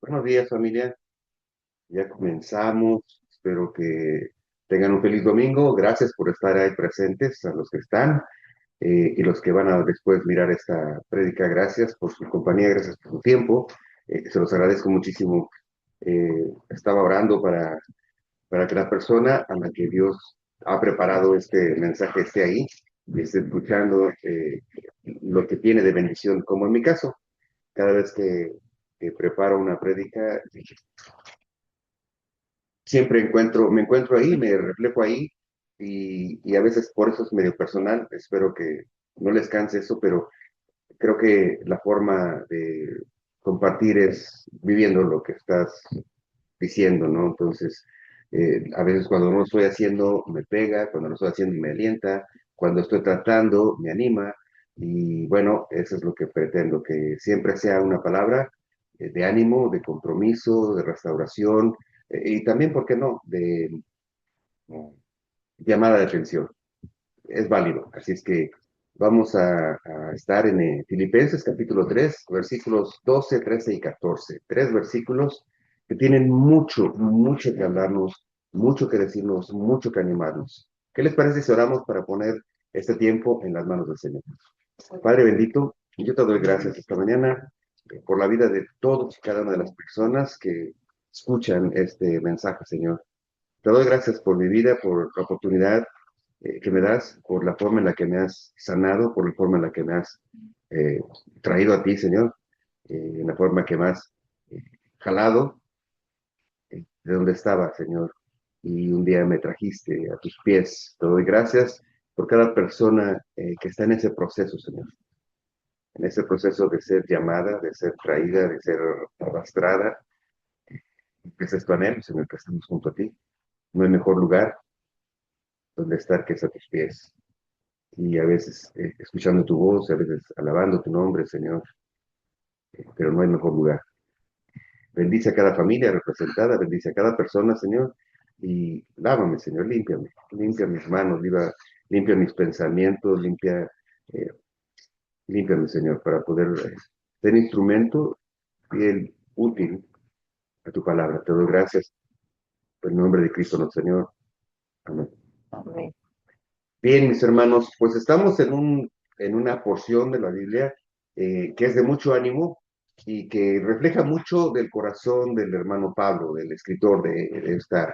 Buenos días, familia. Ya comenzamos. Espero que tengan un feliz domingo. Gracias por estar ahí presentes, a los que están y los que van a después mirar esta prédica. Gracias por su compañía, gracias por su tiempo. Se los agradezco muchísimo. Estaba orando para que la persona a la que Dios ha preparado este mensaje esté ahí y esté escuchando lo que tiene de bendición, como en mi caso. Cada vez que preparo una prédica, siempre me encuentro ahí, me reflejo ahí y a veces por eso es medio personal, espero que no les canse eso, pero creo que la forma de compartir es viviendo lo que estás diciendo, ¿no? Entonces, a veces cuando no lo estoy haciendo me pega, cuando lo estoy haciendo me alienta, cuando estoy tratando me anima y bueno, eso es lo que pretendo, que siempre sea una palabra de ánimo, de compromiso, de restauración y también, ¿por qué no?, de llamada de atención. Es válido. Así es que vamos a estar en Filipenses capítulo 3 versículos 12, 13 y 14. Tres versículos que tienen mucho, mucho que hablarnos, mucho que decirnos, mucho que animarnos. ¿Qué les parece si oramos para poner este tiempo en las manos del Señor? Padre bendito, yo te doy gracias esta mañana por la vida de todos y cada una de las personas que escuchan este mensaje, Señor. Te doy gracias por mi vida, por la oportunidad que me das, por la forma en la que me has sanado, por la forma en la que me has eh, traído a ti, Señor, en la forma que me has eh, jalado de donde estaba, Señor, y un día me trajiste a tus pies. Te doy gracias por cada persona que está en ese proceso, Señor, en ese proceso de ser llamada, de ser traída, de ser arrastrada. Que ese es tu anhelo, Señor, que estamos junto a ti. No hay mejor lugar donde estar que es a tus pies. Y a veces escuchando tu voz, a veces alabando tu nombre, Señor, pero no hay mejor lugar. Bendice a cada familia representada, bendice a cada persona, Señor, y lávame, Señor, límpiame, limpia mis manos, limpia mis pensamientos, eh, límpiame, Señor, para poder ser instrumento fiel, útil a tu palabra. Te doy gracias por el nombre de Cristo, nuestro Señor. Amén. Amén. Bien, mis hermanos, pues estamos en una porción de la Biblia que es de mucho ánimo y que refleja mucho del corazón del hermano Pablo, del escritor de esta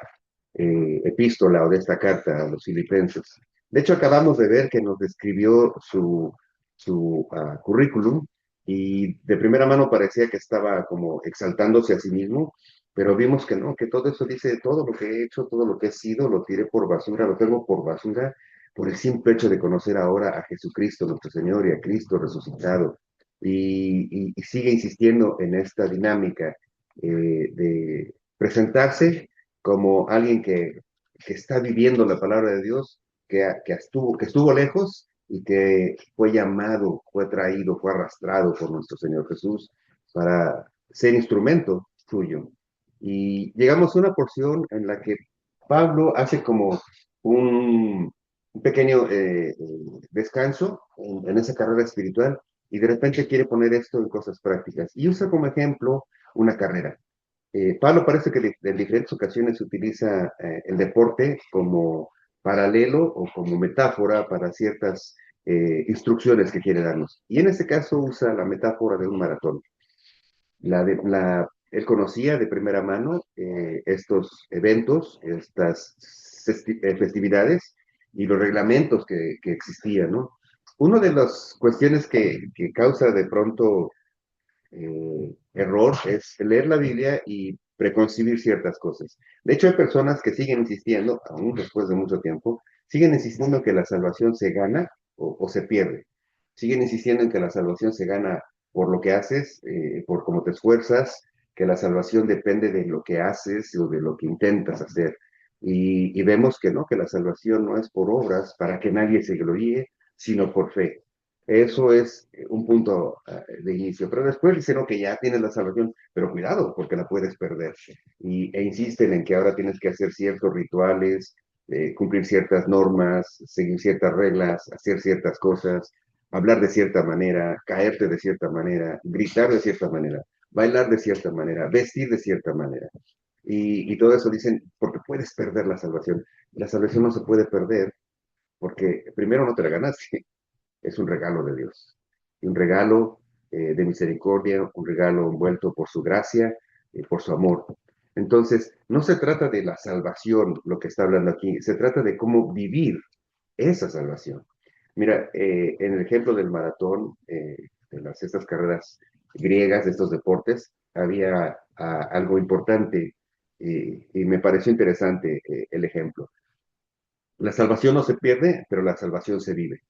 epístola o de esta carta a los filipenses. De hecho, acabamos de ver que nos describió su currículum y de primera mano parecía que estaba como exaltándose a sí mismo, pero vimos que no, que todo eso dice, todo lo que he hecho, todo lo que he sido, lo tiré por basura, lo tengo por basura por el simple hecho de conocer ahora a Jesucristo nuestro Señor y a Cristo resucitado. Y sigue insistiendo en esta dinámica de presentarse como alguien que está viviendo la palabra de Dios, que estuvo lejos y que fue llamado, fue traído, fue arrastrado por nuestro Señor Jesús para ser instrumento suyo. Y llegamos a una porción en la que Pablo hace como un, un pequeño descanso en esa carrera espiritual y de repente quiere poner esto en cosas prácticas y usa como ejemplo una carrera. Pablo parece que en diferentes ocasiones utiliza el deporte como paralelo o como metáfora para ciertas instrucciones que quiere darnos. Y en este caso usa la metáfora de un maratón. Él conocía de primera mano estos eventos, estas festividades y los reglamentos que existían, ¿no? Una de las cuestiones que causa de pronto error es leer la Biblia y preconcebir ciertas cosas. De hecho, hay personas que siguen insistiendo, aún después de mucho tiempo, siguen insistiendo que la salvación se gana o se pierde. Siguen insistiendo en que la salvación se gana por lo que haces, por cómo te esfuerzas, que la salvación depende de lo que haces o de lo que intentas hacer. Y vemos que no, que la salvación no es por obras para que nadie se gloríe, sino por fe. Eso es un punto de inicio. Pero después dicen, no, que ya tienes la salvación, pero cuidado, porque la puedes perder. E insisten en que ahora tienes que hacer ciertos rituales, cumplir ciertas normas, seguir ciertas reglas, hacer ciertas cosas, hablar de cierta manera, caerte de cierta manera, gritar de cierta manera. bailar de cierta manera, vestir de cierta manera. Y todo eso dicen, porque puedes perder la salvación. La salvación no se puede perder porque primero no te la ganaste, es un regalo de Dios. Y un regalo de misericordia, un regalo envuelto por su gracia y por su amor. Entonces, no se trata de la salvación, lo que está hablando aquí, se trata de cómo vivir esa salvación. Mira, en el ejemplo del maratón, estas carreras griegas, de estos deportes, había algo importante y me pareció interesante el ejemplo. La salvación no se pierde, pero la salvación se vive.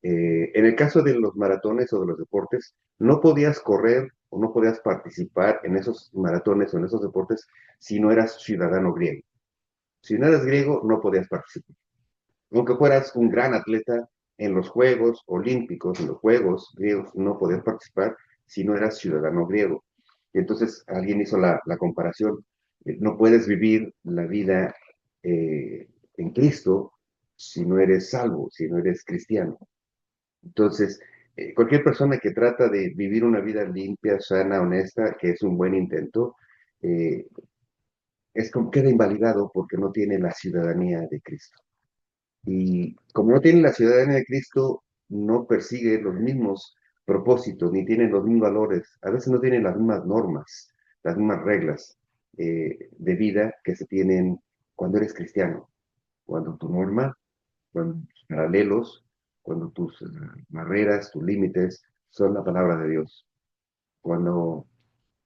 En el caso de los maratones o de los deportes, no podías correr o no podías participar en esos maratones o en esos deportes si no eras ciudadano griego. Si no eras griego, no podías participar. Aunque fueras un gran atleta en los Juegos Olímpicos, en los Juegos griegos, no podías participar si no eras ciudadano griego. Y entonces alguien hizo la comparación. No puedes vivir la vida en Cristo si no eres salvo, si no eres cristiano. Entonces, cualquier persona que trata de vivir una vida limpia, sana, honesta, que es un buen intento, eh, es como queda invalidado porque no tiene la ciudadanía de Cristo. Y como no tiene la ciudadanía de Cristo, no persigue los mismos propósitos, ni tiene los mismos valores, a veces no tiene las mismas normas, las mismas reglas de vida que se tienen cuando eres cristiano, cuando tu norma, cuando tus paralelos, cuando tus barreras, tus límites son la palabra de Dios, cuando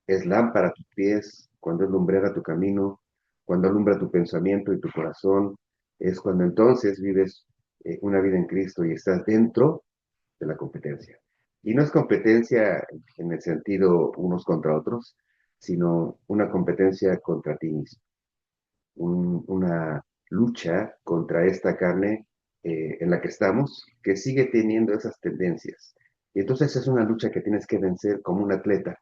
es lámpara a tus pies, cuando es lumbrera tu camino, cuando alumbra tu pensamiento y tu corazón, es cuando entonces vives una vida en Cristo y estás dentro de la competencia. Y no es competencia en el sentido unos contra otros, sino una competencia contra ti mismo, una lucha contra esta carne en la que estamos, que sigue teniendo esas tendencias. Y entonces es una lucha que tienes que vencer como un atleta.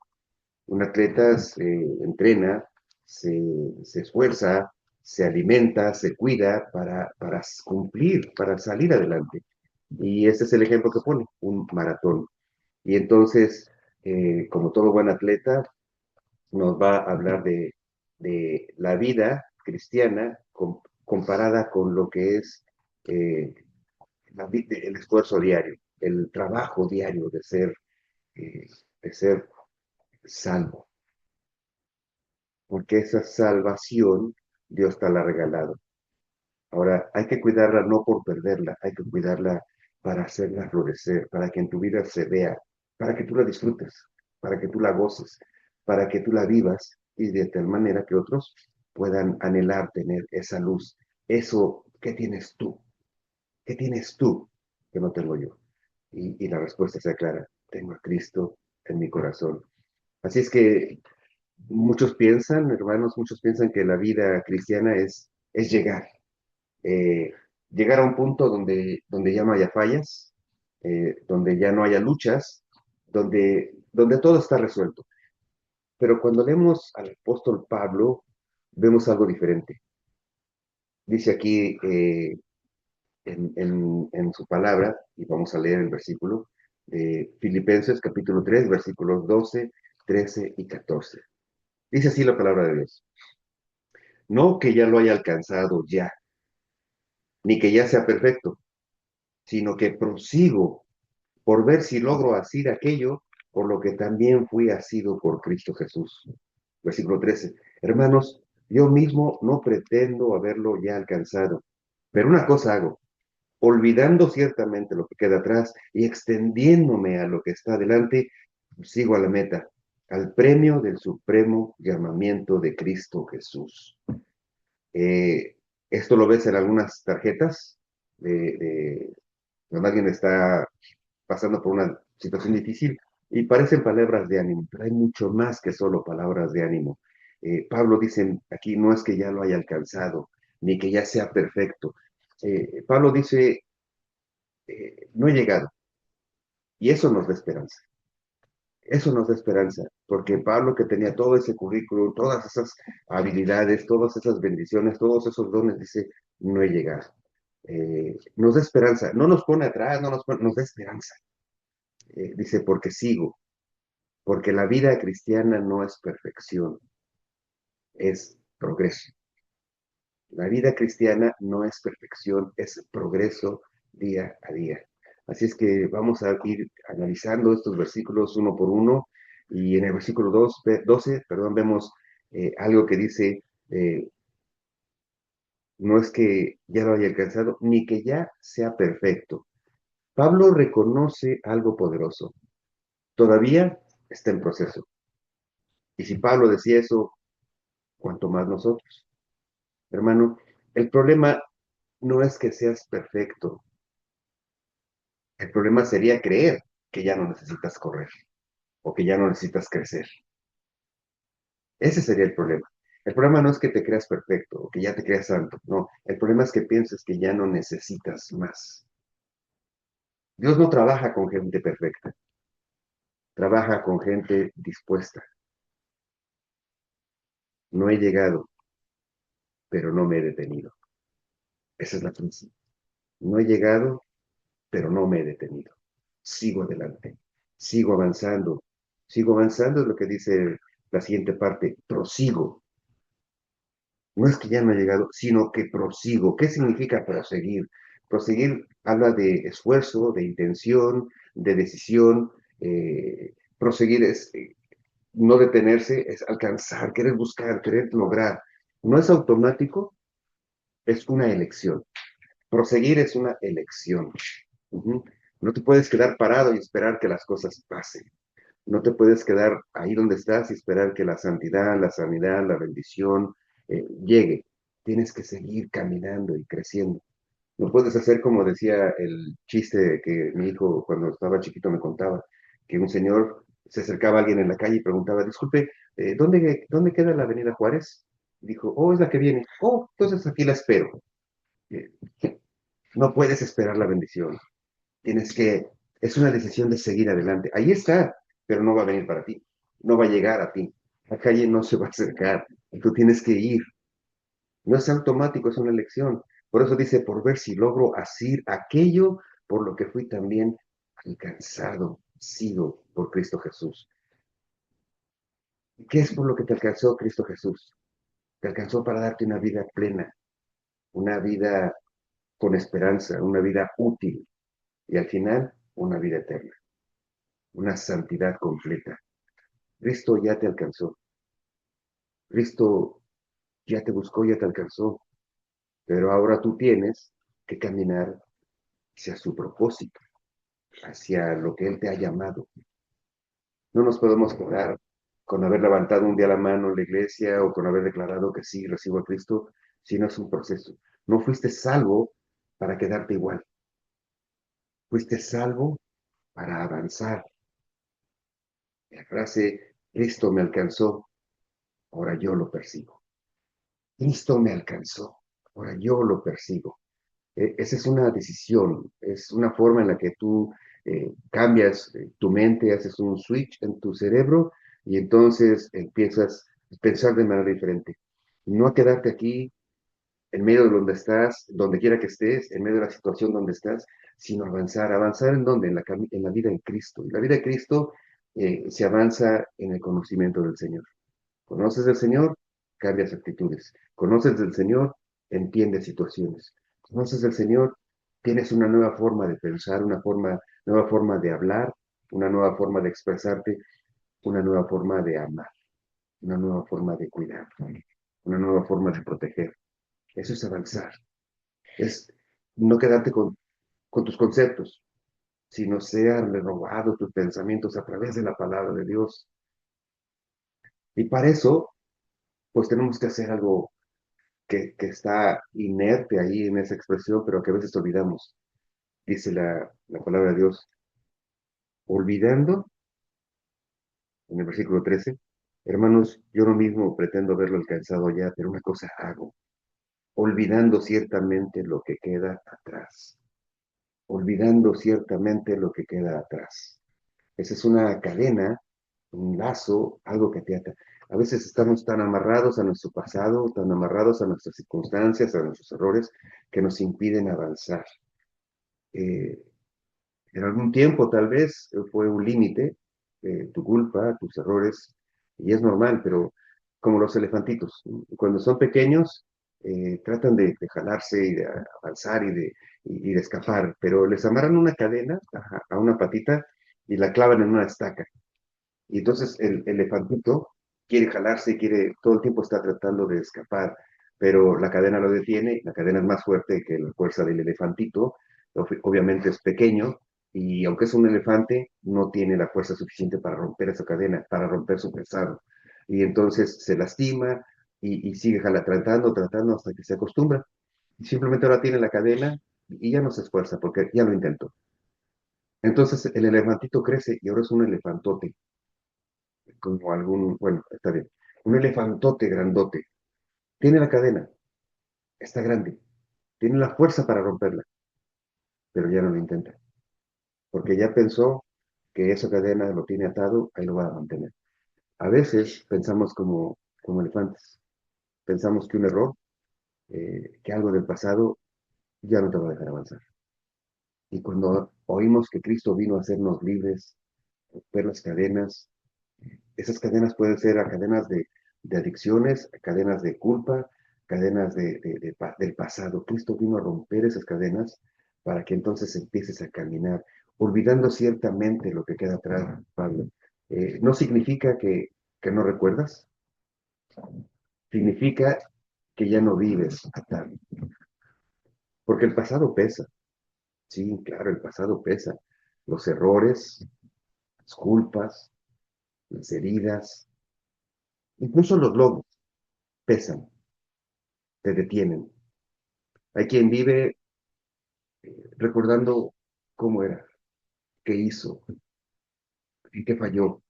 Un atleta se entrena, se, se esfuerza, se alimenta, se cuida para cumplir, para salir adelante. Y ese es el ejemplo que pone, un maratón. Y entonces, como todo buen atleta, nos va a hablar de la vida cristiana comparada con lo que es eh, el esfuerzo diario, el trabajo diario eh, de ser salvo, porque esa salvación Dios te la ha regalado. Ahora, hay que cuidarla no por perderla, hay que cuidarla para hacerla florecer, para que en tu vida se vea, para que tú la disfrutes, para que tú la goces, para que tú la vivas y de tal manera que otros puedan anhelar tener esa luz. Eso, ¿qué tienes tú? ¿Qué tienes tú que no tengo yo? Y la respuesta sea clara, tengo a Cristo en mi corazón. Así es que muchos piensan, hermanos, muchos piensan que la vida cristiana es eh, llegar a un punto donde ya no haya fallas, donde ya no haya luchas, donde todo está resuelto. Pero cuando leemos al apóstol Pablo, vemos algo diferente. Dice aquí en su palabra, y vamos a leer el versículo de Filipenses capítulo 3 versículos 12, 13 y 14. Dice así la palabra de Dios. No que ya lo haya alcanzado ya, ni que ya sea perfecto, sino que prosigo por ver si logro asir aquello por lo que también fui asido por Cristo Jesús. Versículo 13. Hermanos, yo mismo no pretendo haberlo ya alcanzado, pero una cosa hago, olvidando ciertamente lo que queda atrás y extendiéndome a lo que está delante, sigo a la meta, al premio del supremo llamamiento de Cristo Jesús. Eh, Esto lo ves en algunas tarjetas cuando alguien está pasando por una situación difícil y parecen palabras de ánimo, pero hay mucho más que solo palabras de ánimo. Pablo dice aquí, no es que ya lo haya alcanzado, ni que ya sea perfecto. Pablo dice, no he llegado, y eso nos da esperanza. Eso nos da esperanza, porque Pablo que tenía todo ese currículum, todas esas habilidades, todas esas bendiciones, todos esos dones, dice, no he llegado. Nos da esperanza, no nos pone atrás, no nos da esperanza. Dice, porque sigo. porque la vida cristiana no es perfección, es progreso. La vida cristiana no es perfección, es progreso día a día. Así es que vamos a ir analizando estos versículos uno por uno y en el versículo 12, perdón, vemos algo que dice, no es que ya lo haya alcanzado, ni que ya sea perfecto. Pablo reconoce algo poderoso. Todavía está en proceso. Y si Pablo decía eso, cuanto más nosotros. Hermano, el problema no es que seas perfecto. El problema sería creer que ya no necesitas correr o que ya no necesitas crecer. Ese sería el problema. El problema no es que te creas perfecto o que ya te creas santo. No, el problema es que pienses que ya no necesitas más. Dios no trabaja con gente perfecta. Trabaja con gente dispuesta. No he llegado, pero no me he detenido. Esa es la crisis. No he llegado, pero no me he detenido. Sigo adelante, sigo avanzando es lo que dice la siguiente parte, prosigo. No es que ya no he llegado, sino que prosigo. ¿Qué significa proseguir? Proseguir habla de esfuerzo, de intención, de decisión. Proseguir es no detenerse, es alcanzar, querer buscar, querer lograr. No es automático, es una elección. Proseguir es una elección. Ujú. No te puedes quedar parado y esperar que las cosas pasen. No te puedes quedar ahí donde estás y esperar que la santidad, la sanidad, la bendición llegue. Tienes que seguir caminando y creciendo. No puedes hacer como decía el chiste que mi hijo cuando estaba chiquito me contaba, que un señor se acercaba a alguien en la calle y preguntaba, disculpe, ¿dónde queda la Avenida Juárez? Dijo, oh, es la que viene. Oh, entonces aquí la espero. Eh, No puedes esperar la bendición. Tienes que, es una decisión de seguir adelante. Ahí está, pero no va a venir para ti. No va a llegar a ti. La calle no se va a acercar. Tú tienes que ir. No es automático, es una elección. Por eso dice, por ver si logro asir aquello por lo que fui también alcanzado, sido por Cristo Jesús. ¿Qué es por lo que te alcanzó Cristo Jesús? Te alcanzó para darte una vida plena, una vida con esperanza, una vida útil y al final una vida eterna, una santidad completa. Cristo ya te alcanzó. Cristo ya te buscó, ya te alcanzó. Pero ahora tú tienes que caminar hacia su propósito, hacia lo que Él te ha llamado. No nos podemos quedar con haber levantado un día la mano en la iglesia o con haber declarado que sí, recibo a Cristo, si no es un proceso. No fuiste salvo para quedarte igual. Fuiste salvo para avanzar. La frase, Cristo me alcanzó, ahora yo lo persigo. Cristo me alcanzó, ahora yo lo persigo. Esa es una decisión, es una forma en la que tú cambias tu mente, haces un switch en tu cerebro y entonces empiezas a pensar de manera diferente. No a quedarte aquí en medio de donde estás, donde quiera que estés, en medio de la situación donde estás, sino avanzar. ¿Avanzar en dónde? En la vida en Cristo. Y la vida de Cristo se avanza en el conocimiento del Señor. Conoces del Señor, cambias actitudes. Conoces del Señor, entiendes situaciones. Conoces del Señor, tienes una nueva forma de pensar, nueva forma de hablar, una nueva forma de expresarte, una nueva forma de amar, una nueva forma de cuidar, una nueva forma de proteger. Eso es avanzar. Es no quedarte con tus conceptos, sino ser renovado tus pensamientos a través de la palabra de Dios. Y para eso, pues tenemos que hacer algo que está inerte ahí en esa expresión, pero que a veces olvidamos. Dice la palabra de Dios, olvidando, en el versículo 13, hermanos, yo no mismo pretendo haberlo alcanzado ya, pero una cosa hago, olvidando ciertamente lo que queda atrás, olvidando ciertamente lo que queda atrás. Esa es una cadena, un lazo, algo que te ata. A veces estamos tan amarrados a nuestro pasado, tan amarrados a nuestras circunstancias, a nuestros errores, que nos impiden avanzar. Eh, en algún tiempo tal vez fue un límite, tu culpa, tus errores, y es normal, pero como los elefantitos, cuando son pequeños, tratan de jalarse y de avanzar y de escapar, pero les amarran una cadena a una patita y la clavan en una estaca. Y entonces el elefantito quiere jalarse, quiere, todo el tiempo está tratando de escapar, pero la cadena lo detiene, la cadena es más fuerte que la fuerza del elefantito, obviamente es pequeño, y aunque es un elefante, no tiene la fuerza suficiente para romper esa cadena, para romper su pesado. Y entonces se lastima y sigue tratando hasta que se acostumbra. Y simplemente ahora tiene la cadena y ya no se esfuerza porque ya lo intentó. Entonces el elefantito crece y ahora es un elefantote como algún, bueno, está bien, un elefantote grandote. Tiene la cadena, está grande, tiene la fuerza para romperla, pero ya no lo intenta, porque ya pensó que esa cadena lo tiene atado, ahí lo va a mantener. A veces pensamos como elefantes, pensamos que un error, que algo del pasado ya no te va a dejar avanzar. Y cuando oímos que Cristo vino a hacernos libres, romper las cadenas, esas cadenas pueden ser a cadenas de adicciones, cadenas de culpa, cadenas del pasado. Cristo vino a romper esas cadenas para que entonces empieces a caminar, olvidando ciertamente lo que queda atrás, Pablo. No significa que no recuerdas, significa que ya no vives atado, porque el pasado pesa. Sí, claro, el pasado pesa. Los errores, las culpas, las heridas, incluso los logros pesan, te detienen. Hay quien vive recordando cómo era, qué hizo, en qué falló.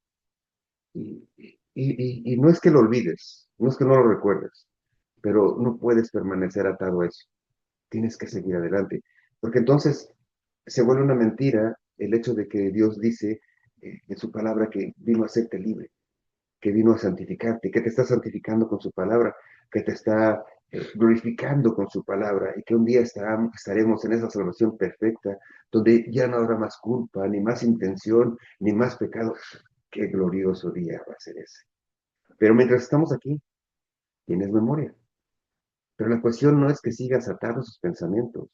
Y no es que lo olvides, no es que no lo recuerdes, pero no puedes permanecer atado a eso. Tienes que seguir adelante, porque entonces se vuelve una mentira el hecho de que Dios dice en su palabra que vino a hacerte libre, que vino a santificarte, que te está santificando con su palabra, que te está glorificando con su palabra y que un día estaremos en esa salvación perfecta, donde ya no habrá más culpa, ni más intención, ni más pecado. Qué glorioso día va a ser ese. Pero mientras estamos aquí, tienes memoria. Pero la cuestión no es que sigas atado a sus pensamientos,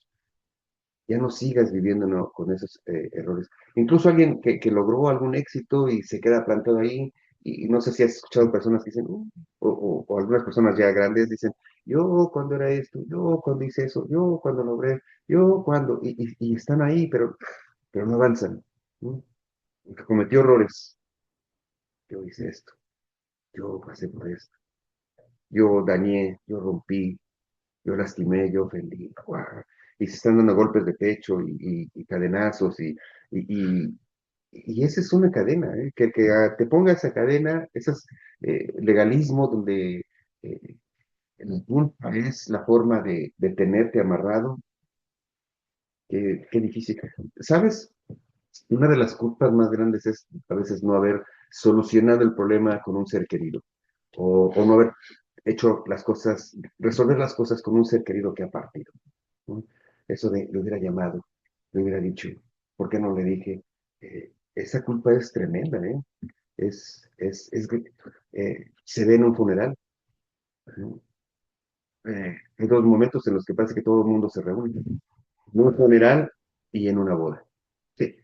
ya no sigas viviendo con esos errores. Incluso alguien que logró algún éxito y se queda plantado ahí, y no sé si has escuchado personas que dicen, o algunas personas ya grandes dicen, yo cuando era esto, yo cuando hice eso, yo cuando logré, yo cuando, y están ahí, pero no avanzan. ¿No? Cometió errores, yo hice esto, yo pasé por esto, yo dañé, yo rompí, yo lastimé, yo ofendí, ¡guau! Y se están dando golpes de pecho y cadenazos y, y, y esa es una cadena, ¿eh? Que te ponga esa cadena, ese legalismo donde eh, el culpa es la forma de tenerte amarrado, qué difícil. ¿Sabes? Una de las culpas más grandes es a veces no haber solucionado el problema con un ser querido o no haber hecho las cosas, resolver las cosas con un ser querido que ha partido. ¿No? Eso de le hubiera llamado, le hubiera dicho, ¿por qué no le dije? Esa culpa es tremenda, ¿eh? Se ve en un funeral. ¿No? Hay dos momentos en los que parece que todo el mundo se reúne. En un funeral y en una boda. Sí,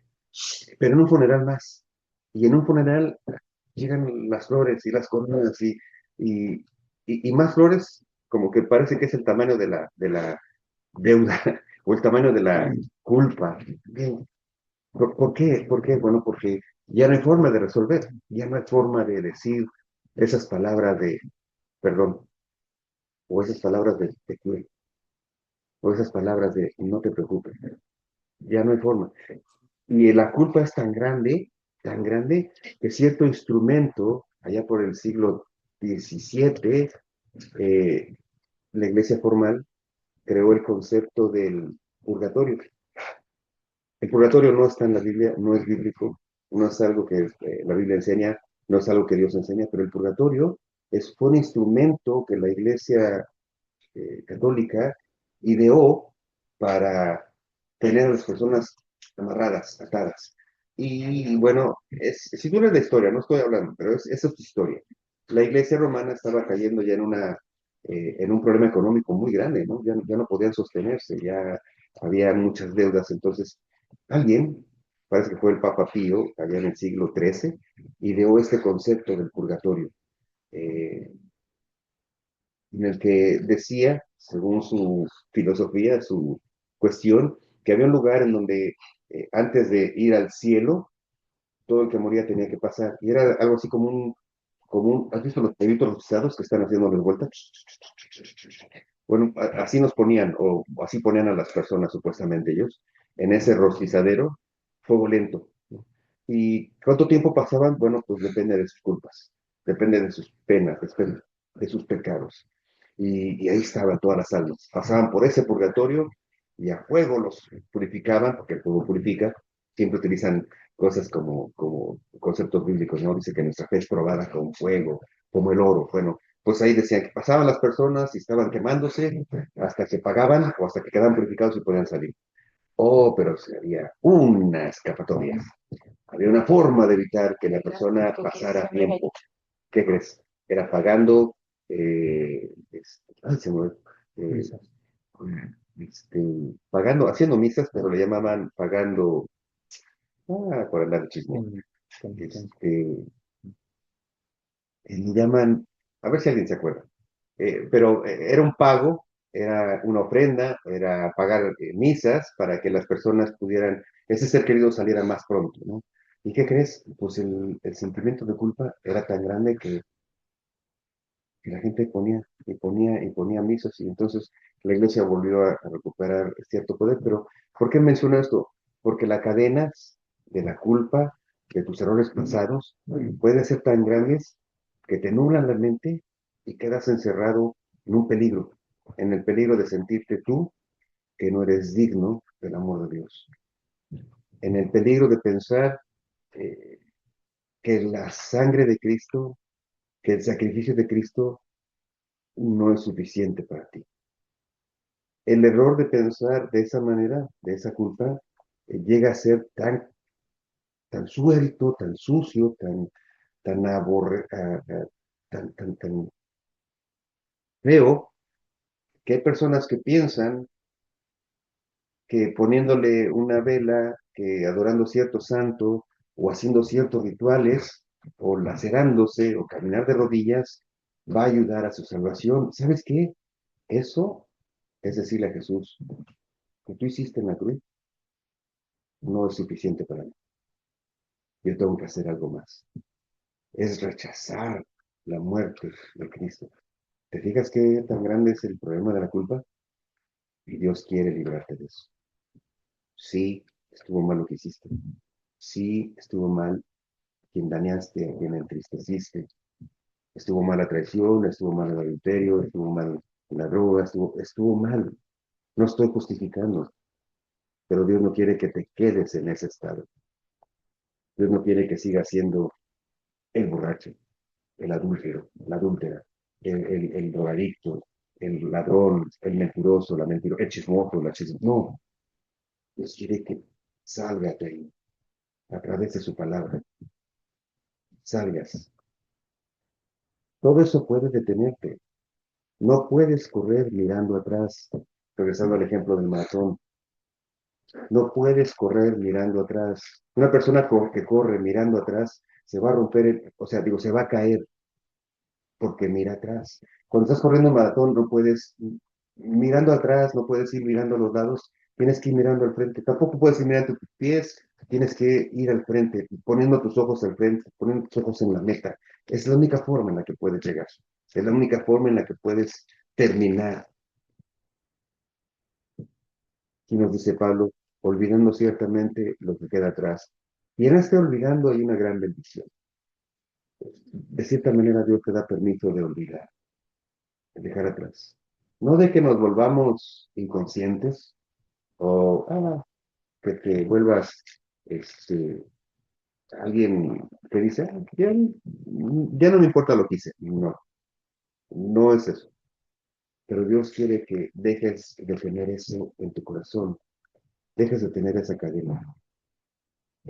pero en un funeral más. Y en un funeral llegan las flores y las coronas y, y más flores, como que parece que es el tamaño de la deuda o el tamaño de la culpa. Bien, ¿por qué? ¿Por qué? Bueno, porque ya no hay forma de resolver, ya no hay forma de decir esas palabras de perdón o esas palabras de te quiero o esas palabras de no te preocupes. Ya no hay forma. Y la culpa es tan grande, que cierto instrumento, allá por el siglo XVII, eh, la iglesia formal creó el concepto del purgatorio. El purgatorio no está en la Biblia, no es bíblico, no es algo que la Biblia enseña, no es algo que Dios enseña, pero el purgatorio fue un instrumento que la iglesia católica ideó para tener a las personas amarradas, atadas. Y bueno, si tú lees la historia, no estoy hablando, pero esa es tu historia. La iglesia romana estaba cayendo ya en un problema económico muy grande, ¿no? Ya no podían sostenerse, ya había muchas deudas. Entonces, alguien, parece que fue el Papa Pío, allá en el siglo XIII, ideó este concepto del purgatorio, eh, en el que decía, según su filosofía, su cuestión, que había un lugar en donde antes de ir al cielo, todo el que moría tenía que pasar. Y era algo así ¿has visto los perritos rostizados que están haciendo las vueltas? Bueno, así nos ponían, o así ponían a las personas, supuestamente ellos, en ese rostizadero, fuego lento. ¿Y cuánto tiempo pasaban? Bueno, pues depende de sus culpas, depende de sus penas, depende de sus pecados. Y ahí estaban todas las almas. Pasaban por ese purgatorio y a fuego los purificaban, porque el fuego purifica. Siempre utilizan cosas como conceptos bíblicos, ¿no? Dice que nuestra fe es probada con fuego, como el oro. Bueno, pues ahí decían que pasaban las personas y estaban quemándose hasta que pagaban o hasta que quedaban purificados y podían salir. Oh, pero si había una escapatoria. Había una forma de evitar que la persona pasara tiempo. ¿Qué crees? Era pagando, ay, se me, eh, este, pagando, haciendo misas, pero le llamaban pagando, por andar de chisme. Este, le llaman, a ver si alguien se acuerda. Pero era un pago, era una ofrenda, era pagar misas para que las personas pudieran, ese ser querido saliera más pronto, ¿no? ¿Y qué crees? Pues el sentimiento de culpa era tan grande que la gente ponía y ponía y ponía misas y entonces la iglesia volvió a recuperar cierto poder. Pero ¿por qué menciono esto? Porque la cadena de la culpa, de tus errores pasados, pueden ser tan grandes que te nublan la mente y quedas encerrado en un peligro, en el peligro de sentirte tú que no eres digno del amor de Dios, en el peligro de pensar eh, que la sangre de Cristo, que el sacrificio de Cristo no es suficiente para ti. El error de pensar de esa manera, de esa culpa, llega a ser tan suelto, tan sucio, tan tan feo, que hay personas que piensan que poniéndole una vela, que adorando cierto santo, o haciendo ciertos rituales, o lacerándose, o caminar de rodillas, va a ayudar a su salvación. ¿Sabes qué? Eso es decirle a Jesús, que tú hiciste en la cruz, no es suficiente para mí. Yo tengo que hacer algo más. Es rechazar la muerte de Cristo. ¿Te fijas qué tan grande es el problema de la culpa? Y Dios quiere librarte de eso. Sí, estuvo mal lo que hiciste. Sí, estuvo mal quien dañaste, a quien entristeciste. Estuvo mal la traición, estuvo mal el adulterio, estuvo mal la droga, estuvo mal. No estoy justificando, pero Dios no quiere que te quedes en ese estado. Dios no quiere que sigas siendo el borracho, el adúltero, la adúltera, el drogadicto, el ladrón, el mentiroso, la mentirosa, el chismoso, la chismosa. No, Dios quiere que salgas de ahí, a través de su palabra, salgas. Todo eso puede detenerte. No puedes correr mirando atrás. Regresando al ejemplo del maratón, no puedes correr mirando atrás. Una persona que corre mirando atrás se va a romper, o sea, digo, se va a caer porque mira atrás. Cuando estás corriendo un maratón no puedes, mirando atrás, no puedes ir mirando a los lados, tienes que ir mirando al frente. Tampoco puedes ir mirando tus pies, tienes que ir al frente, poniendo tus ojos al frente, poniendo tus ojos en la meta. Es la única forma en la que puedes llegar. Es la única forma en la que puedes terminar. Y nos dice Pablo, olvidando ciertamente lo que queda atrás. Y en este olvidando hay una gran bendición. De cierta manera Dios te da permiso de olvidar, de dejar atrás. No de que nos volvamos inconscientes o que te vuelvas este, alguien que dice, ya no me importa lo que hice. No, no es eso. Pero Dios quiere que dejes de tener eso en tu corazón, dejes de tener esa cadena.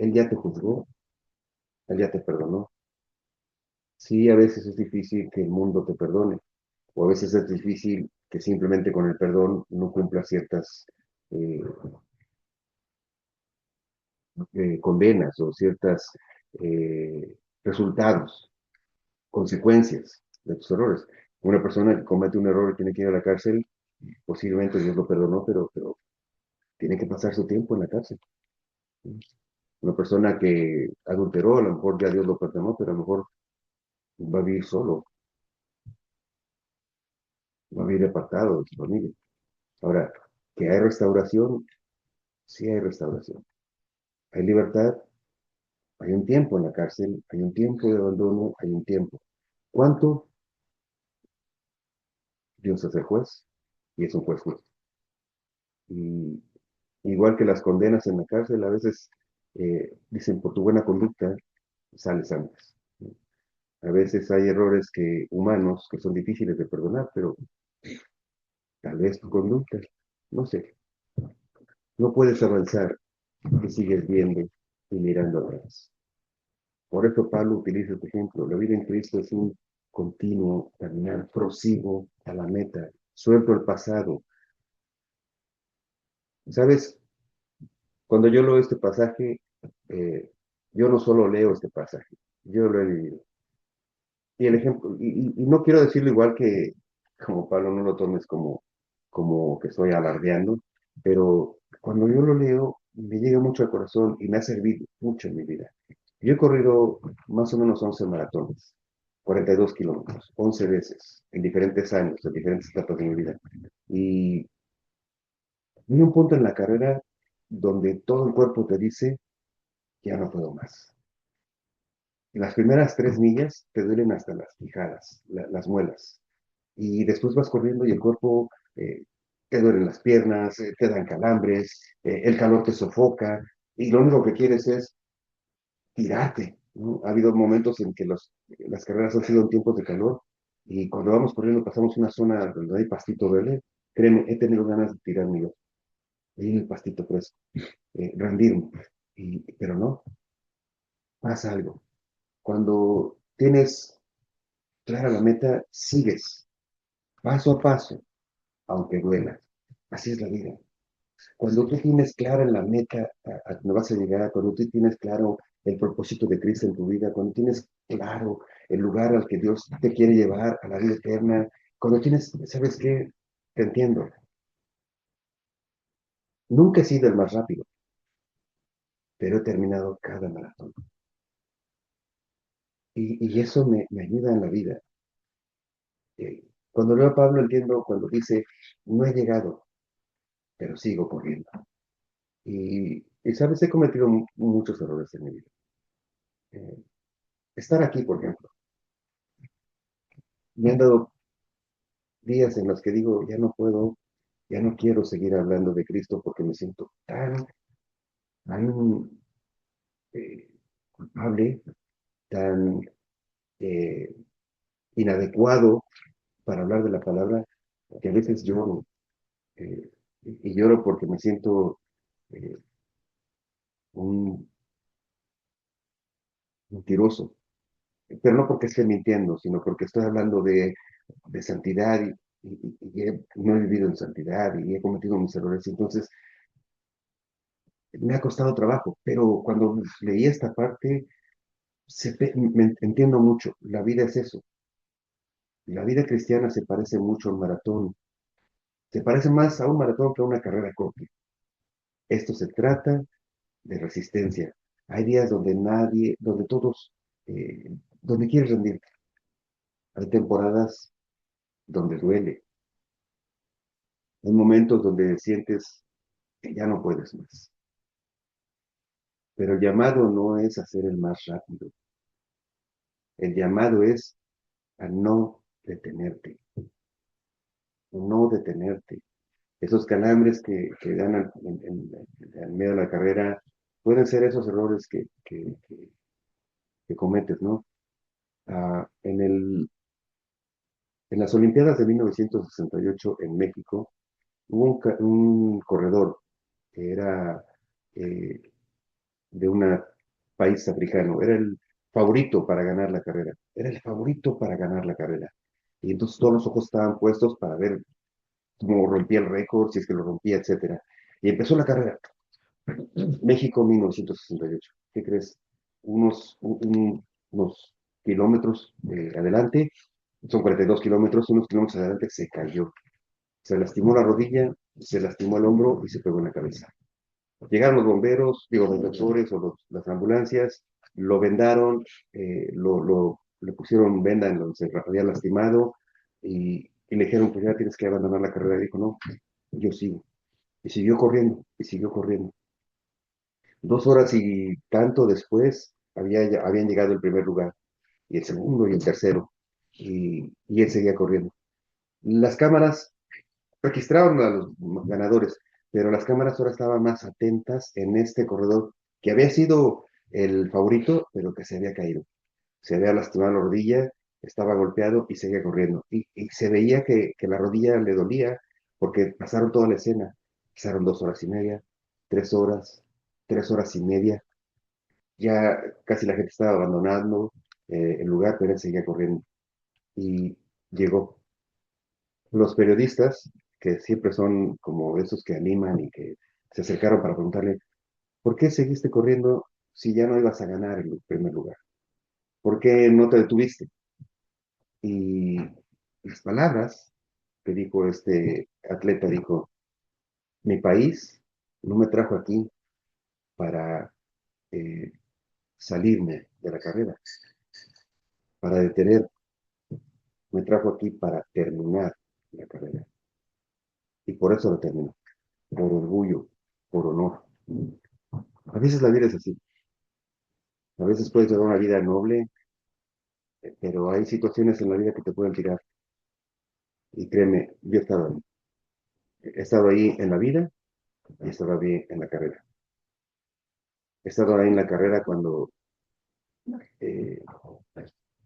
Él ya te juzgó, Él ya te perdonó. Sí, a veces es difícil que el mundo te perdone, o a veces es difícil que simplemente con el perdón no cumpla ciertas eh, condenas o ciertas resultados, consecuencias de tus errores. Una persona que comete un error y tiene que ir a la cárcel, posiblemente Dios lo perdonó, pero tiene que pasar su tiempo en la cárcel. Una persona que adulteró, a lo mejor ya Dios lo perdonó, pero a lo mejor va a vivir solo, va a vivir apartado de su familia. Ahora, que hay restauración, sí hay restauración. Hay libertad, hay un tiempo en la cárcel, hay un tiempo de abandono, hay un tiempo. ¿Cuánto? Dios es el juez y es un juez justo. Y igual que las condenas en la cárcel, a veces dicen por tu buena conducta sales antes. A veces hay errores humanos que son difíciles de perdonar, pero tal vez tu conducta, no sé, no puedes avanzar si sigues viendo y mirando atrás. Por eso Pablo utiliza este ejemplo. La vida en Cristo es un continuo caminar, prosigo a la meta, suelto el pasado. ¿Sabes? Cuando yo leo este pasaje, eh, yo no solo leo este pasaje, yo lo he vivido. Y el ejemplo, y no quiero decirlo igual que como Pablo, no lo tomes como que estoy alardeando, pero cuando yo lo leo, me llega mucho al corazón y me ha servido mucho en mi vida. Yo he corrido más o menos 11 maratones, 42 kilómetros, 11 veces, en diferentes años, en diferentes etapas de mi vida. Y hay un punto en la carrera donde todo el cuerpo te dice, ya no puedo más. Las primeras 3 millas te duelen hasta las quijadas, las muelas. Y después vas corriendo y el cuerpo te duelen las piernas, te dan calambres, el calor te sofoca y lo único que quieres es tirarte, ¿no? Ha habido momentos en que las carreras han sido en tiempos de calor y cuando vamos corriendo pasamos una zona donde hay pastito verde, créeme, he tenido ganas de tirarme yo, ahí en el pastito fresco, rendirme, pero no, pasa algo. Cuando tienes clara la meta, sigues paso a paso, aunque duela. Así es la vida. Cuando tú tienes clara la meta a donde vas a llegar, cuando tú tienes claro el propósito de Cristo en tu vida, cuando tienes claro el lugar al que Dios te quiere llevar, a la vida eterna, cuando tienes, ¿sabes qué? Te entiendo. Nunca he sido el más rápido, pero he terminado cada maratón. Y eso me ayuda en la vida. Cuando leo a Pablo entiendo cuando dice, no he llegado, pero sigo corriendo. Sabes, he cometido muchos errores en mi vida. Eh, Estar aquí, por ejemplo, me han dado días en los que digo, ya no puedo, ya no quiero seguir hablando de Cristo porque me siento tan eh, culpable, tan eh, inadecuado para hablar de la palabra, que a veces lloro. eh, y lloro porque me siento eh, un mentiroso, pero no porque esté mintiendo, sino porque estoy hablando de santidad no he vivido en santidad y he cometido mis errores. Entonces, me ha costado trabajo, pero cuando leí esta parte, me entiendo mucho. La vida es eso. La vida cristiana se parece mucho a un maratón. Se parece más a un maratón que a una carrera corta. Esto se trata de resistencia. Hay días donde nadie, donde todos, donde quieres rendirte. Hay temporadas donde duele. Hay momentos donde sientes que ya no puedes más. Pero el llamado no es a ser el más rápido. El llamado es a no detenerte, no detenerte. Esos calambres que dan en medio de la carrera pueden ser esos errores que cometes, ¿no? En las Olimpiadas de 1968 en México hubo un corredor que era eh, de una país africano, era el favorito para ganar la carrera, era el favorito para ganar la carrera. Y entonces todos los ojos estaban puestos para ver cómo rompía el récord, si es que lo rompía, etcétera. Y empezó la carrera. México 1968. ¿Qué crees? Unos kilómetros adelante, son 42 kilómetros, unos kilómetros adelante se cayó. Se lastimó la rodilla, se lastimó el hombro y se pegó en la cabeza. Llegaron los bomberos, digo, los doctores o las ambulancias, lo vendaron, le pusieron venda en donde se había lastimado y le dijeron, pues ya tienes que abandonar la carrera. Y dijo, no, yo sigo. Y siguió corriendo, y siguió corriendo. 2 horas y tanto después habían llegado el primer lugar, y el segundo y el tercero, y él seguía corriendo. Las cámaras registraron a los ganadores, pero las cámaras ahora estaban más atentas en este corredor que había sido el favorito, pero que se había caído. Se había lastimado la rodilla, estaba golpeado y seguía corriendo. Y se veía que la rodilla le dolía porque pasaron toda la escena. Pasaron 2 horas y media, 3 horas, 3 horas y media. Ya casi la gente estaba abandonando el lugar, pero él seguía corriendo. Y llegó. Los periodistas, que siempre son como esos que animan y que se acercaron para preguntarle, ¿por qué seguiste corriendo si ya no ibas a ganar el primer lugar? ¿Por qué no te detuviste? Y las palabras que dijo este atleta, dijo, mi país no me trajo aquí para eh, salirme de la carrera, para detener, me trajo aquí para terminar la carrera. Y por eso lo terminó, por orgullo, por honor. A veces la vida es así. A veces puedes llevar una vida noble, pero hay situaciones en la vida que te pueden tirar. Y créeme, yo he estado ahí. He estado ahí en la vida y he estado ahí en la carrera. He estado ahí en la carrera cuando eh,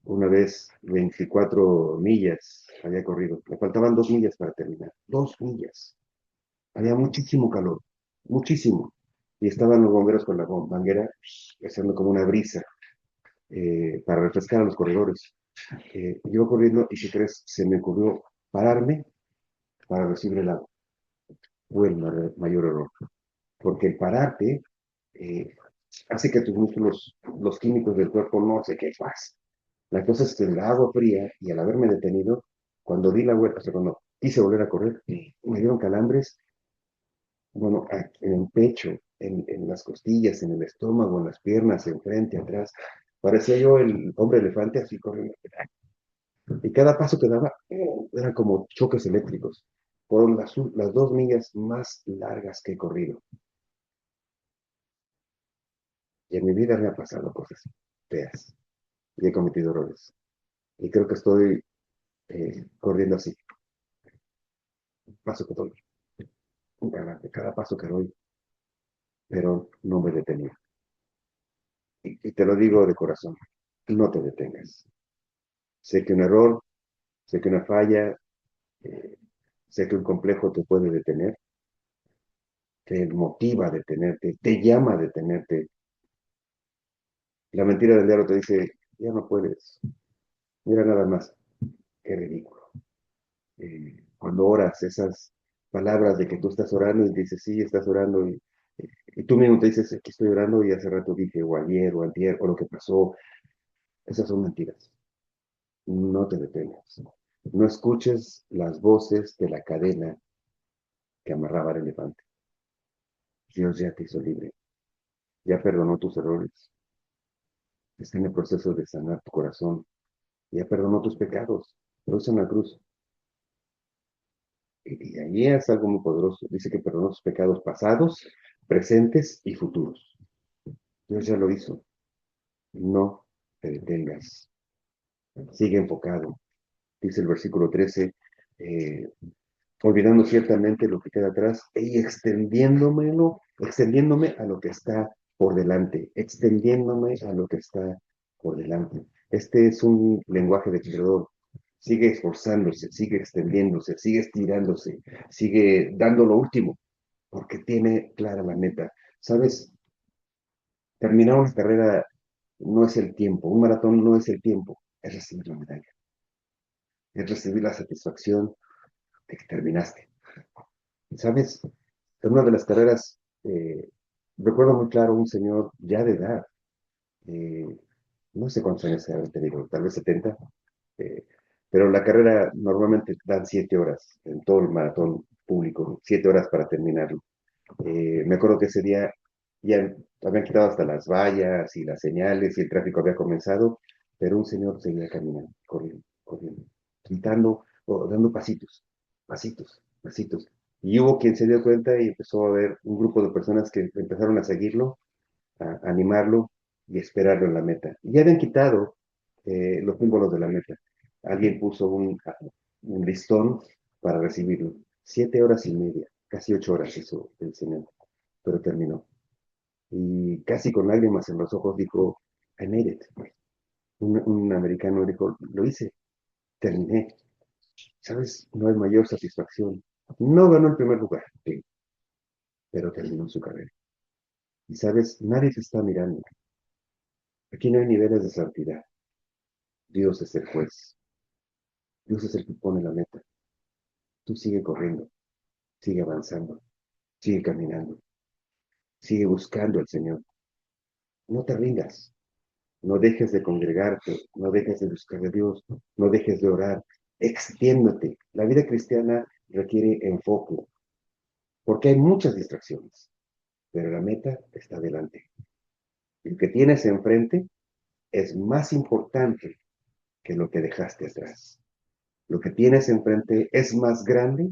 una vez 24 millas había corrido. Me faltaban 2 millas para terminar. 2 millas. Había muchísimo calor, muchísimo. Y estaban los bomberos con la manguera haciendo como una brisa para refrescar a los corredores. Yo corriendo y si crees, se me ocurrió pararme para recibir el agua. Fue el mayor error. Porque el pararte eh, hace que tus músculos, los químicos del cuerpo no sé qué pasa. La cosa es que el agua fría y al haberme detenido, cuando di la vuelta, o sea, cuando quise volver a correr, me dieron calambres, bueno, en el pecho, en las costillas, en el estómago, en las piernas, enfrente, atrás. Parecía yo el hombre elefante así corriendo. Y cada paso que daba eran como choques eléctricos. Fueron las 2 millas más largas que he corrido. Y en mi vida me ha pasado cosas feas. Y he cometido errores. Y creo que estoy corriendo así, paso que doy, cada paso que doy, pero no me detengo. Y te lo digo de corazón, no te detengas. Sé que un error, sé que una falla, eh, sé que un complejo te puede detener, te motiva a detenerte, te llama a detenerte. La mentira del diablo te dice, ya no puedes, mira nada más, qué ridículo. Cuando oras esas palabras de que tú estás orando y dices, sí, estás orando y tú mismo te dices, aquí estoy orando y hace rato dije, o ayer, o antier, o lo que pasó, esas son mentiras. No te detengas. No escuches las voces de la cadena que amarraba al elefante. Dios ya te hizo libre, ya perdonó tus errores, está en el proceso de sanar tu corazón, ya perdonó tus pecados, lo hizo en la cruz. Y ahí es algo muy poderoso. Dice que perdonó tus pecados pasados, presentes y futuros. Dios ya lo hizo. No te detengas. Sigue enfocado. Dice el versículo 13, eh, olvidando ciertamente lo que queda atrás y extendiéndome a lo que está por delante, extendiéndome a lo que está por delante. Este es un lenguaje de creador. Sigue esforzándose, sigue extendiéndose, sigue estirándose, sigue dando lo último, porque tiene clara la meta. ¿Sabes? Terminar una carrera no es el tiempo, un maratón no es el tiempo, es recibir la medalla, es recibir la satisfacción de que terminaste. ¿Sabes? En una de las carreras, recuerdo muy claro un señor ya de edad, eh, no sé cuántos años había tenido, tal vez 70, eh, pero la carrera normalmente dan 7 horas en todo el maratón público, 7 horas para terminarlo. Me acuerdo que ese día ya habían quitado hasta las vallas y las señales y el tráfico había comenzado, pero un señor seguía caminando, corriendo, corriendo, gritando o dando pasitos, pasitos, pasitos. Y hubo quien se dio cuenta y empezó a ver un grupo de personas que empezaron a seguirlo, a animarlo y esperarlo en la meta. Y ya habían quitado los símbolos de la meta. Alguien puso un listón para recibirlo. 7 horas y media, casi 8 horas hizo el señor, pero terminó. Y casi con lágrimas en los ojos dijo, I made it. Un americano dijo, lo hice, terminé. ¿Sabes? No hay mayor satisfacción. No ganó el primer lugar, sí, pero terminó su carrera. Y sabes, nadie te está mirando. Aquí no hay niveles de santidad. Dios es el juez. Dios es el que pone la meta. Tú sigue corriendo, sigue avanzando, sigue caminando, sigue buscando al Señor. No te rindas, no dejes de congregarte, no dejes de buscar a Dios, no dejes de orar. Extiéndete. La vida cristiana requiere enfoque, porque hay muchas distracciones, pero la meta está delante. Lo que tienes enfrente es más importante que lo que dejaste atrás. Lo que tienes enfrente es más grande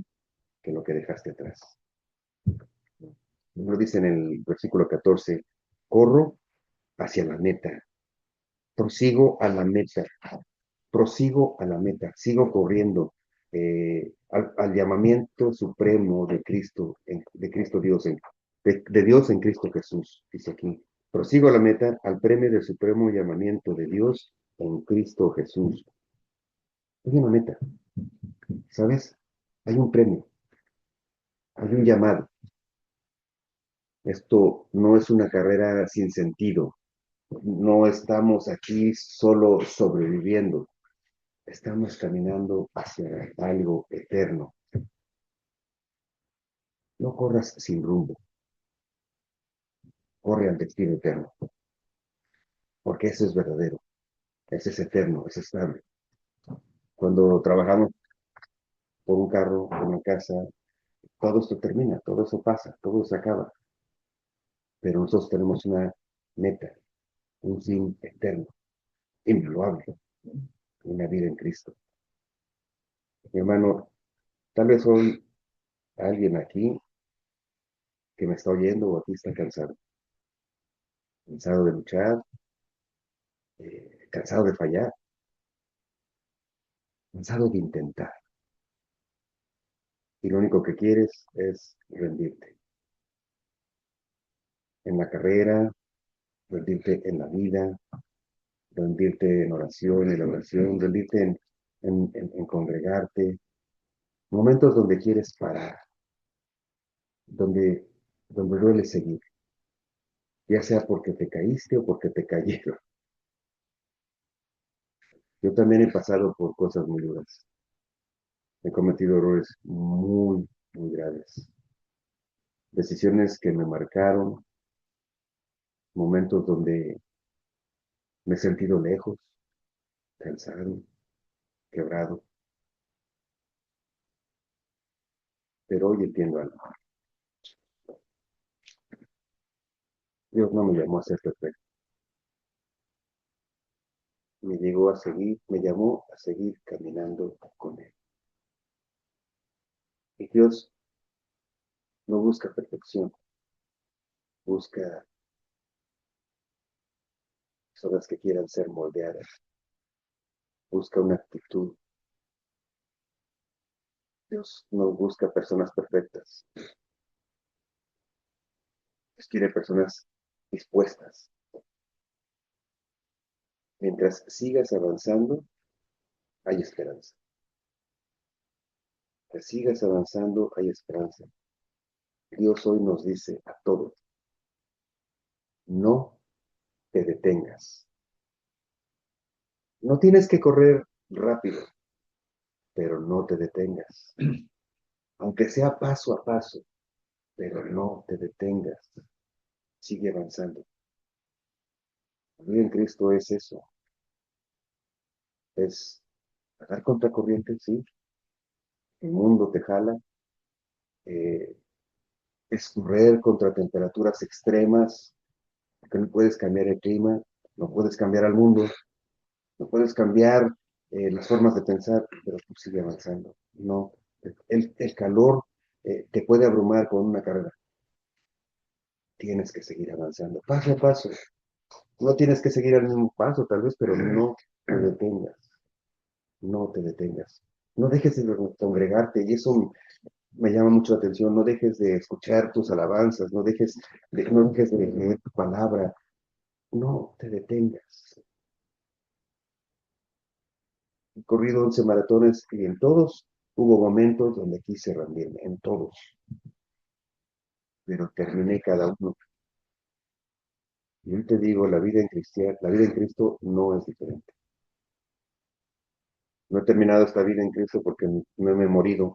que lo que dejaste atrás. Nos dice en el versículo 14, corro hacia la meta, prosigo a la meta, prosigo a la meta, sigo corriendo al llamamiento supremo de Cristo Dios, de Dios en Cristo Jesús, dice aquí. Prosigo a la meta, al premio del supremo llamamiento de Dios en Cristo Jesús. Hay una meta, ¿sabes? Hay un premio, hay un llamado. Esto no es una carrera sin sentido. No estamos aquí solo sobreviviendo. Estamos caminando hacia algo eterno. No corras sin rumbo. Corre al destino eterno. Porque eso es verdadero. Ese es eterno, es estable. Cuando trabajamos por un carro, por una casa, todo esto termina, todo eso pasa, todo se acaba. Pero nosotros tenemos una meta, un fin eterno, invaluable, una vida en Cristo. Mi hermano, tal vez hoy alguien aquí que me está oyendo o aquí está cansado. Cansado de luchar, cansado de fallar, cansado de intentar. Y lo único que quieres es rendirte en la carrera, rendirte en la vida, rendirte en oración, rendirte en congregarte. Momentos donde quieres parar, donde, donde duele seguir, ya sea porque te caíste o porque te cayeron. Yo también he pasado por cosas muy duras. He cometido errores muy, muy graves. Decisiones que me marcaron, momentos donde me he sentido lejos, cansado, quebrado, pero hoy entiendo algo. Dios no me llamó a ser perfecto, me llamó a seguir caminando con Él. Y Dios no busca perfección, busca personas que quieran ser moldeadas, busca una actitud. Dios no busca personas perfectas, Dios quiere personas dispuestas. Mientras sigas avanzando, hay esperanza. Mientras sigas avanzando, hay esperanza. Dios hoy nos dice a todos, no te detengas. No tienes que correr rápido, pero no te detengas. Aunque sea paso a paso, pero no te detengas. Sigue avanzando. La vida en Cristo es eso. Es nadar contra corriente, sí. El mundo te jala. eh, es correr contra temperaturas extremas, porque no puedes cambiar el clima, no puedes cambiar al mundo, no puedes cambiar las formas de pensar, pero tú sigue avanzando. No, el calor te puede abrumar con una carrera. Tienes que seguir avanzando, paso a paso. No tienes que seguir al mismo paso, tal vez, pero no te detengas. No te detengas. No dejes de congregarte, y eso me llama mucho la atención. No dejes de escuchar tus alabanzas, no dejes de leer tu palabra. No te detengas. He corrido 11 maratones y en todos hubo momentos donde quise rendirme, en todos, pero terminé cada uno. Y hoy te digo, la vida en Cristo no es diferente. No he terminado esta vida en Cristo porque no me he morido,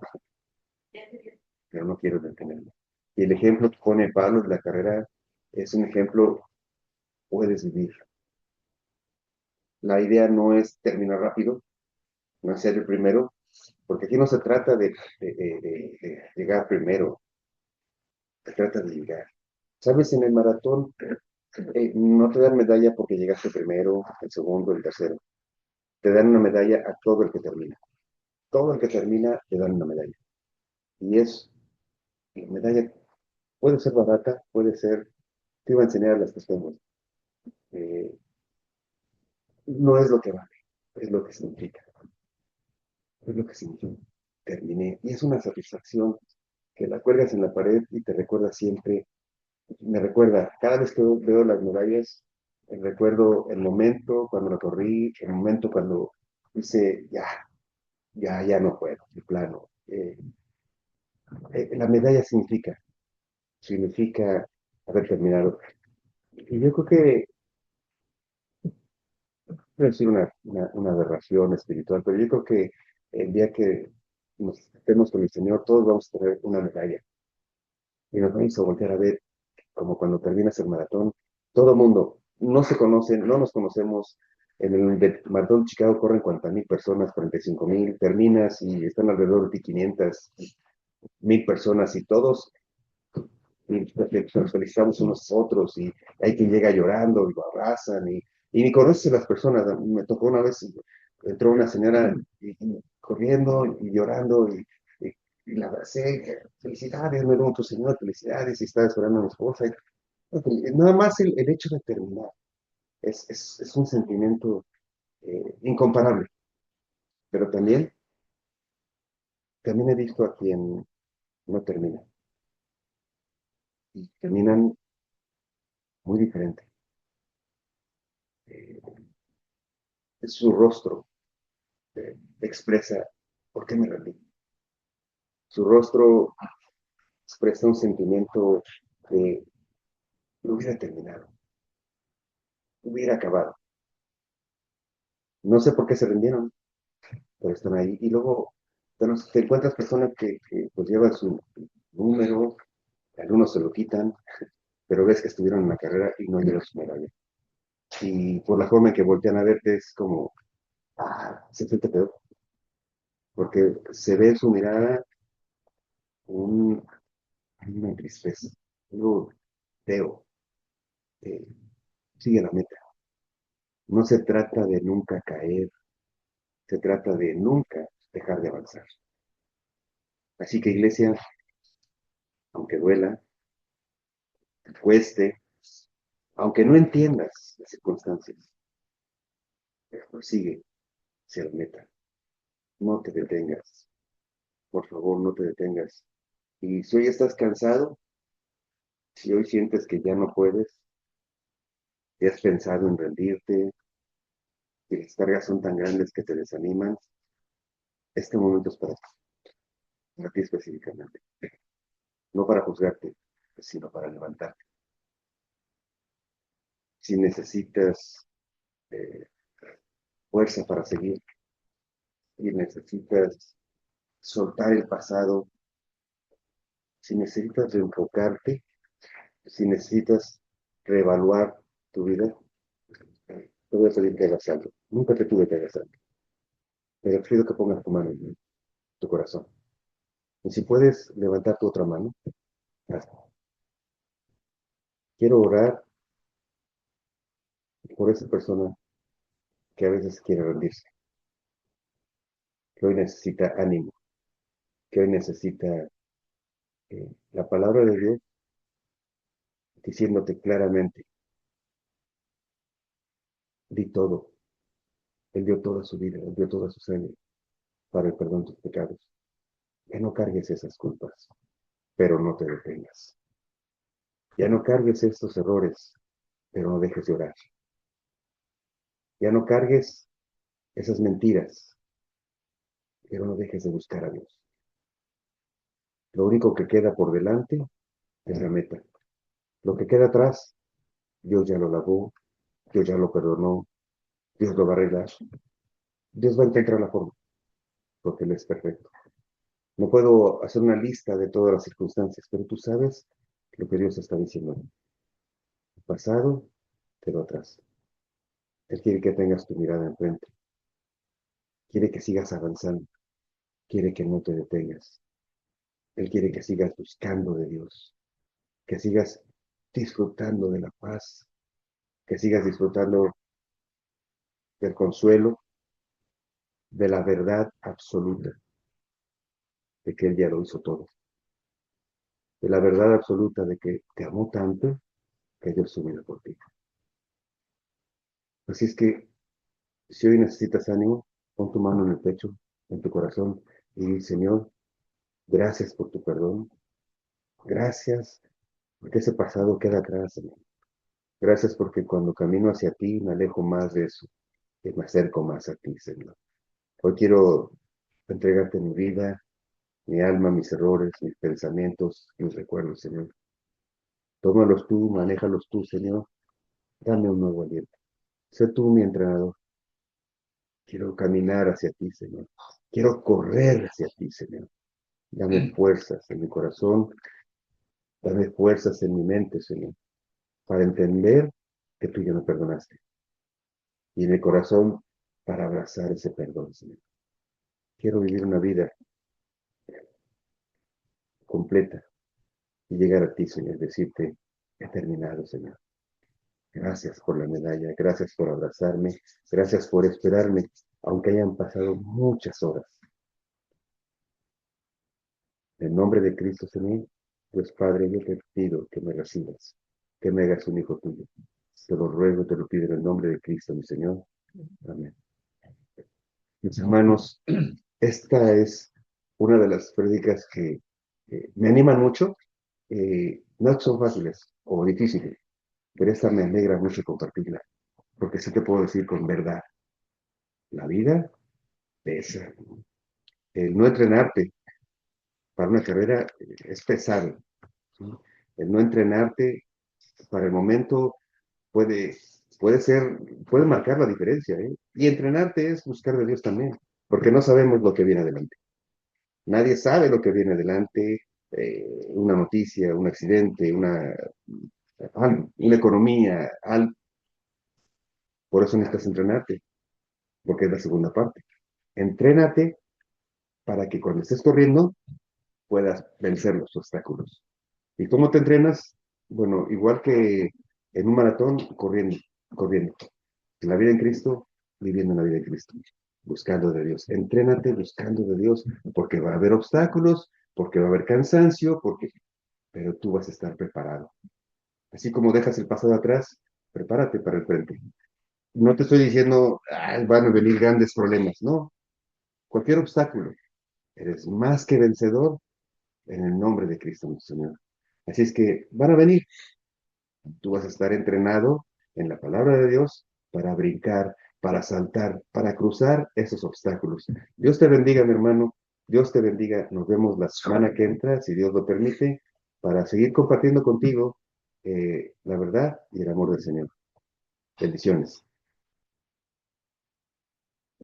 pero no quiero detenerme. Y el ejemplo que pone Pablo en la carrera es un ejemplo, puedes vivir. La idea no es terminar rápido, no es ser el primero, porque aquí no se trata de llegar primero, se trata de llegar. ¿Sabes? En el maratón no te dan medalla porque llegaste primero, el segundo, el tercero. Te dan una medalla a todo el que termina. Todo el que termina te dan una medalla. Y la medalla puede ser barata, puede ser, te iba a enseñar las que tengo. Eh, no es lo que vale, es lo que significa. Es lo que significa. Terminé. Y es una satisfacción que la cuelgas en la pared y te recuerda siempre, me recuerda, cada vez que veo las medallas, recuerdo el momento cuando lo corrí, el momento cuando dice, ya no puedo, de plano. La medalla significa haber terminado. Y yo creo que, quiero decir una aberración espiritual, pero yo creo que el día que nos estemos con el Señor, todos vamos a tener una medalla. Y nos vamos a voltear a ver como cuando terminas el maratón. Todo mundo no se conoce, no nos conocemos. En el maratón de Chicago corren 40,000 personas, 45,000, terminas y están alrededor de ti 500, 1,000 personas y todos nos felicitamos unos a otros y hay quien llega llorando y lo abrazan y ni conoces a las personas. Me tocó una vez, entró una señora corriendo y llorando y, y la abracé, felicidades, me dio tu señor, felicidades, y estaba esperando a mi esposa. Nada más el hecho de terminar es un sentimiento incomparable, pero también he visto a quien no termina y terminan muy diferente. Eh, su rostro expresa por qué me rendí. Su rostro expresa un sentimiento de lo hubiera terminado, hubiera acabado. No sé por qué se rindieron, pero están ahí. Y luego te encuentras personas que pues llevan su número, algunos se lo quitan, pero ves que estuvieron en la carrera y no llevan su medalla. Y por la forma en que voltean a verte es como, se siente peor, porque se ve en su mirada un, una tristeza, algo feo, eh, sigue la meta. No se trata de nunca caer, se trata de nunca dejar de avanzar. Así que iglesia, aunque duela, cueste, aunque no entiendas las circunstancias, sigue hacia la meta. No te detengas, por favor, no te detengas. Y si hoy estás cansado, si hoy sientes que ya no puedes, si has pensado en rendirte, si las cargas son tan grandes que te desaniman, este momento es para ti específicamente. No para juzgarte, sino para levantarte. si necesitas eh, fuerza para seguir, si necesitas soltar el pasado, si necesitas reenfocarte, si necesitas reevaluar tu vida, te voy a pedir que hagas algo. Nunca te tuve que hagas algo, pero pido que pongas tu mano en tu corazón. Y si puedes levantar tu otra mano, hazlo. Quiero orar por esa persona que a veces quiere rendirse, que hoy necesita ánimo, que hoy necesita la palabra de Dios diciéndote claramente, di todo. Él dio toda su vida, Él dio toda su sangre para el perdón de tus pecados. Ya no cargues esas culpas, pero no te detengas. Ya no cargues estos errores, pero no dejes de orar. Ya no cargues esas mentiras, pero no dejes de buscar a Dios. Lo único que queda por delante es la meta. Lo que queda atrás, Dios ya lo lavó, Dios ya lo perdonó, Dios lo va a arreglar. Dios va a encontrar la forma, porque Él es perfecto. No puedo hacer una lista de todas las circunstancias, pero tú sabes lo que Dios está diciendo. Pasado, pero atrás. Él quiere que tengas tu mirada enfrente. Quiere que sigas avanzando. Quiere que no te detengas. Él quiere que sigas buscando de Dios. Que sigas disfrutando de la paz. Que sigas disfrutando del consuelo, de la verdad absoluta, de que Él ya lo hizo todo. De la verdad absoluta de que te amó tanto que dio su vida por ti. Así es que si hoy necesitas ánimo, pon tu mano en el pecho, en tu corazón, y di, Señor, gracias por tu perdón. Gracias porque ese pasado queda atrás, Señor. Gracias porque cuando camino hacia ti me alejo más de eso y me acerco más a ti, Señor. Hoy quiero entregarte mi vida, mi alma, mis errores, mis pensamientos, mis recuerdos, Señor. Tómalos tú, manéjalos tú, Señor. Dame un nuevo aliento. Sé tú mi entrenador. Quiero caminar hacia ti, Señor. Quiero correr hacia ti, Señor. Dame fuerzas en mi corazón, dame fuerzas en mi mente, Señor, para entender que tú ya me perdonaste. Y en el corazón para abrazar ese perdón, Señor. Quiero vivir una vida completa y llegar a ti, Señor, decirte, he terminado, Señor. Gracias por la medalla, gracias por abrazarme, gracias por esperarme, aunque hayan pasado muchas horas. En nombre de Cristo, Señor, Dios Padre, yo te pido que me recibas, que me hagas un hijo tuyo. Te lo ruego, te lo pido en el nombre de Cristo, mi Señor. Amén. Mis hermanos, esta es una de las prédicas que me animan mucho. No son fáciles o difíciles, pero esta me alegra mucho compartirla, porque sí te puedo decir con verdad, la vida pesa. El no entrenarte para una carrera es pesado, ¿sí? El no entrenarte para el momento puede, puede ser, puede marcar la diferencia, ¿eh? Y entrenarte es buscar de Dios también, porque no sabemos lo que viene adelante. Nadie sabe lo que viene adelante, una noticia, un accidente, una economía, algo. Por eso necesitas entrenarte, porque es la segunda parte. Entrénate para que cuando estés corriendo puedas vencer los obstáculos. ¿Y cómo te entrenas? Bueno, igual que en un maratón, corriendo. La vida en Cristo, viviendo la vida en Cristo, buscando de Dios. Entrénate buscando de Dios, porque va a haber obstáculos, porque va a haber cansancio, pero tú vas a estar preparado. Así como dejas el pasado atrás, prepárate para el frente. No te estoy diciendo, van a venir grandes problemas, no. Cualquier obstáculo, eres más que vencedor en el nombre de Cristo nuestro Señor. Así es que van a venir. Tú vas a estar entrenado en la palabra de Dios para brincar, para saltar, para cruzar esos obstáculos. Dios te bendiga, mi hermano. Dios te bendiga. Nos vemos la semana que entra, si Dios lo permite, para seguir compartiendo contigo la verdad y el amor del Señor. Bendiciones.